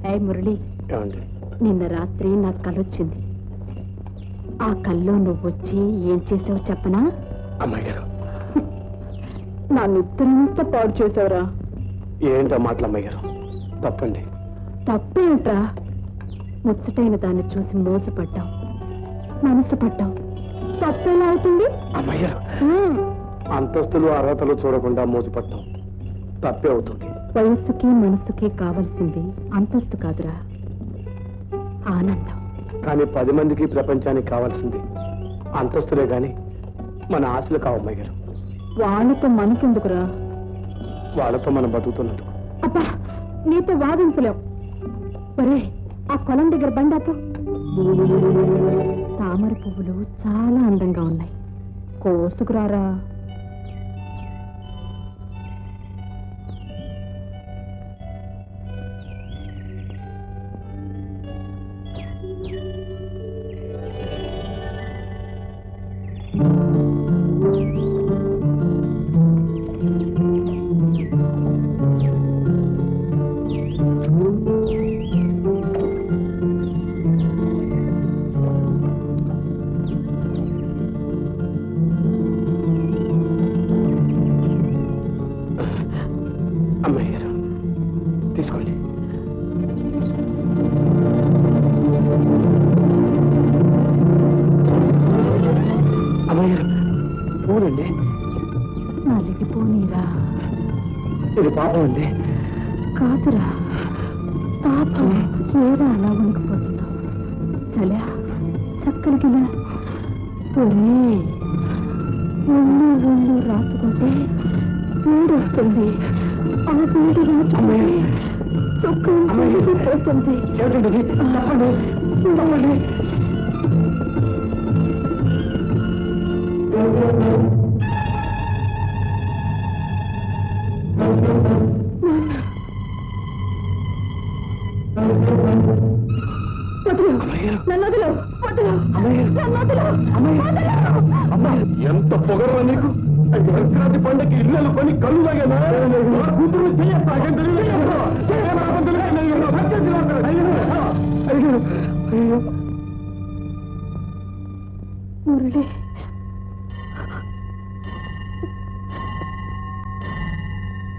ఏ మురళి, నిన్న రాత్రి నాకు కలొచ్చింది. ఆ కల్లో నువ్వు వచ్చి ఏం చేసావు చెప్పనా? అమ్మాయి గారు, నా నిద్రంత పాడు చేసావురా. ఏంటో మాటలు అమ్మాయి గారు, తప్పండి. తప్పేంట్రా? ముచ్చటైన దాన్ని చూసి మోసపడ్డావు, మనసు పడ్డావు. తప్పేలా అవుతుంది? అమ్మాయి గారు, అంతస్తులు అర్హతలు చూడకుండా మోసపడ్డాం తప్పే అవుతుంది. వయస్సుకి మనసుకి కావలసింది అంతస్తు కాదురా, ఆనందం. కానీ 10 మందికి ప్రపంచానికి కావాల్సింది అంతస్తులే గాని మన ఆశలు కావు అమ్మాయి గారు. వాళ్ళతో మనకెందుకురా? వాళ్ళతో మనం బతుకుతున్నందుకు. అబ్బా, నీతో వాదించలేం. ఒరే, ఆ కొలం దగ్గర బండాపు. తామర పువ్వులు చాలా అందంగా ఉన్నాయి, కోసుకురారా. అమ్మాయి గారు, తీసుకోండి. అమ్మాయి గారు, పూలండి. నలిగిపోనీరా. ఇది పాపం అండి. కాదురా, పాపం. ఏరా అలా వణికిపోతున్నావు? చలా, చక్కని గిలా. ఒళ్ళు ఒళ్ళు రాసుకుంటే వేడి వస్తుంది. ఆ వేడి రాసుకుంటే చొక్క పోతుంది. ఎంత పొగరా నీకు? సంక్రాంతి పండగకి ఇళ్ళలు కొని కళ్ళు తాగానా? కూతురు మురళి